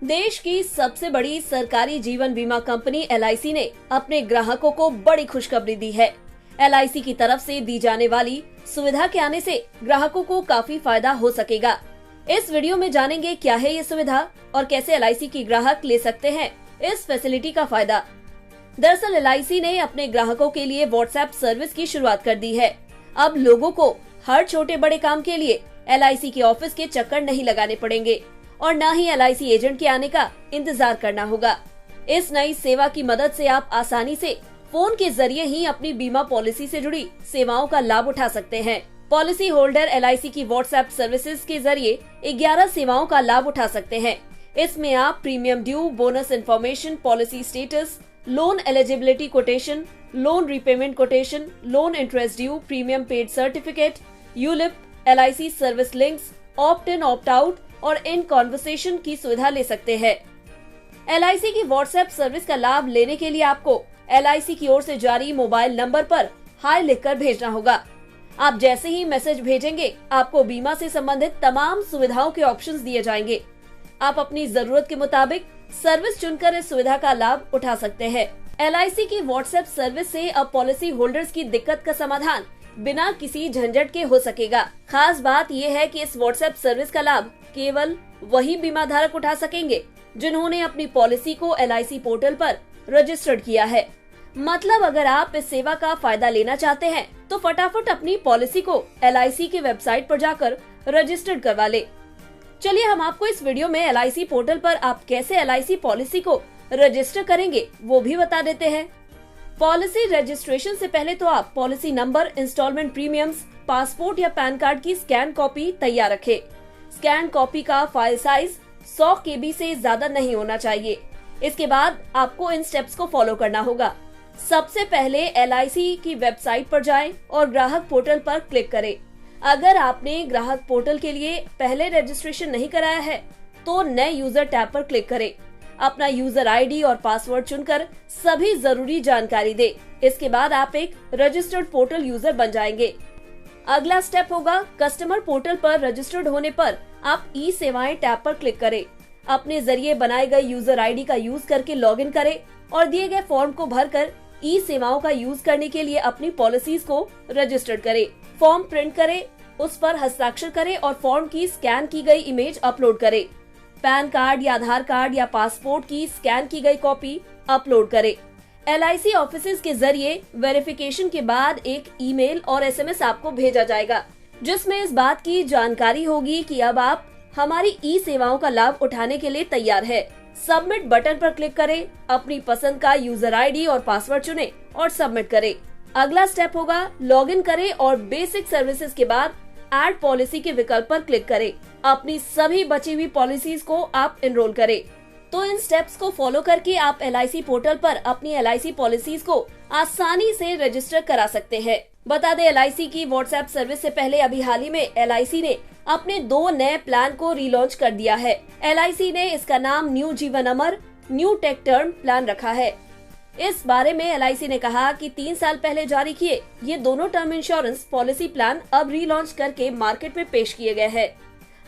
देश की सबसे बड़ी सरकारी जीवन बीमा कंपनी LIC ने अपने ग्राहकों को बड़ी खुशखबरी दी है। LIC की तरफ से दी जाने वाली सुविधा के आने से ग्राहकों को काफी फायदा हो सकेगा। इस वीडियो में जानेंगे क्या है ये सुविधा और कैसे LIC की ग्राहक ले सकते हैं इस फैसिलिटी का फायदा। दरअसल LIC ने अपने ग्राहकों के लिए WhatsApp सर्विस की शुरुआत कर दी है। अब लोगों को हर छोटे बड़े काम के लिए LIC के ऑफिस के चक्कर नहीं लगाने पड़ेंगे और न ही LIC एजेंट के आने का इंतजार करना होगा। इस नई सेवा की मदद से आप आसानी से फोन के जरिए ही अपनी बीमा पॉलिसी से जुड़ी सेवाओं का लाभ उठा सकते हैं। पॉलिसी होल्डर LIC की WhatsApp सर्विसेज के जरिए 11 सेवाओं का लाभ उठा सकते हैं। इसमें आप premium due, bonus information, policy status, loan eligibility quotation, loan repayment quotation, loan interest due, premium paid certificate, ULIP, LIC service links, opt इन ऑप्ट आउट और इन कॉन्वर्सेशन की सुविधा ले सकते हैं। LIC की WhatsApp सर्विस का लाभ लेने के लिए आपको LIC की ओर से जारी मोबाइल नंबर पर हाय लिखकर भेजना होगा। आप जैसे ही मैसेज भेजेंगे, आपको बीमा से संबंधित तमाम सुविधाओं के ऑप्शंस दिए जाएंगे। आप अपनी जरूरत के मुताबिक सर्विस चुनकर इस सुविधा का लाभ उठा सकते हैं। LIC की WhatsApp सर्विस से अब पॉलिसी होल्डर्स की दिक्कत का समाधान बिना किसी झंझट के हो सकेगा। खास बात यह है कि इस WhatsApp सर्विस का लाभ केवल वही बीमा धारक उठा सकेंगे जिन्होंने अपनी पॉलिसी को LIC पोर्टल पर रजिस्टर्ड किया है। मतलब अगर आप इस सेवा का फायदा लेना चाहते हैं तो फटाफट अपनी पॉलिसी को LIC की वेबसाइट पर जाकर रजिस्टर्ड करवा ले। चलिए हम आपको इस वीडियो में LIC पोर्टल पर आप कैसे LIC पॉलिसी को रजिस्टर करेंगे वो भी बता देते हैं। पॉलिसी रजिस्ट्रेशन से पहले तो आप policy number, instalment premiums, passport या पैन कार्ड की स्कैन कॉपी तैयार रखें। स्कैन कॉपी का फाइल साइज 100 KB से ज्यादा नहीं होना चाहिए। इसके बाद आपको इन स्टेप्स को फॉलो करना होगा। सबसे पहले LIC की वेबसाइट पर जाएं और ग्राहक पोर्टल पर क्लिक करें। अगर आपने ग्राहक पोर्टल के लिए पहले रजिस्ट्रेशन नहीं कराया है तो नए यूजर टैब पर क्लिक करें। अपना यूजर ID और पासवर्ड चुनकर सभी जरूरी जानकारी दें। इसके बाद आप एक रजिस्टर्ड पोर्टल यूजर बन जाएंगे। अगला स्टेप होगा, कस्टमर पोर्टल पर रजिस्टर्ड होने पर आप ई सेवाएं टैब पर क्लिक करें। अपने जरिए बनाए गए यूजर ID का यूज करके लॉगिन करें और दिए गए फॉर्म को भरकर ई सेवाओं का यूज करने के लिए अपनी पॉलिसीज को रजिस्टर्ड करें। फॉर्म प्रिंट करें, उस पर हस्ताक्षर करें और फॉर्म की स्कैन की गई इमेज अपलोड करें। पैन कार्ड या आधार कार्ड या पासपोर्ट की स्कैन की गई कॉपी अपलोड करें। LIC ऑफिसेज के जरिए वेरिफिकेशन के बाद एक ईमेल और SMS आपको भेजा जाएगा जिसमें इस बात की जानकारी होगी कि अब आप हमारी ई सेवाओं का लाभ उठाने के लिए तैयार है। सबमिट बटन पर क्लिक करें, अपनी पसंद का यूजर ID और पासवर्ड चुनें और सबमिट करें। अगला स्टेप होगा, लॉगिन करें और बेसिक सर्विसेज के बाद ऐड पॉलिसी के विकल्प पर क्लिक करें। अपनी सभी बची हुई पॉलिसीज को आप एनरोल करें। तो इन स्टेप्स को फॉलो करके आप LIC पोर्टल पर अपनी LIC पॉलिसीज को आसानी से रजिस्टर करा सकते हैं। बता दें, LIC की WhatsApp सर्विस से पहले अभी हाल ही में LIC ने अपने 2 नए प्लान को रीलॉन्च कर दिया है। LIC ने इसका नाम न्यू जीवन अमर, न्यू टेक टर्म प्लान रखा है। इस बारे में LIC ने कहा कि 3 साल पहले जारी किए ये दोनों टर्म इंश्योरेंस पॉलिसी प्लान अब रीलॉन्च करके मार्केट में पेश किए गए हैं।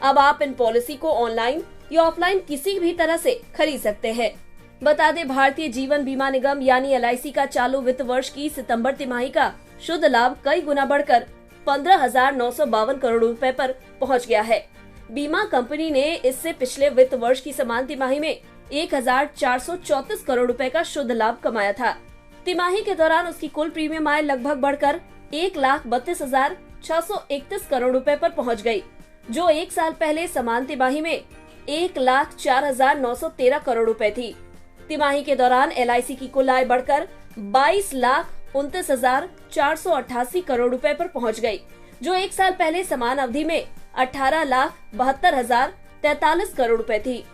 अब आप इन पॉलिसी को ऑनलाइन या ऑफलाइन किसी भी तरह से खरीद सकते हैं। बता दें, भारतीय जीवन बीमा निगम यानी LIC का चालू वित्त वर्ष की सितंबर तिमाही का शुद्ध लाभ कई गुना बढ़कर 15,952 करोड़ रुपए पर पहुंच गया है। बीमा कंपनी ने इससे पिछले वित्त वर्ष की समान तिमाही में 1,434 करोड़ रुपए का शुद्ध लाभ कमाया था। तिमाही के दौरान उसकी कुल प्रीमियम आय लगभग बढ़कर 1,32,631 करोड़ रुपए पर पहुंच गई, जो एक साल पहले समान तिमाही में 1,04,913 करोड़ रुपए थी। तिमाही के दौरान LIC की कुल आय बढ़कर 22,29,488 करोड़ रुपए पर पहुंच गई, जो एक साल पहले समान अवधि में 18,72,043 करोड़ रुपए थी।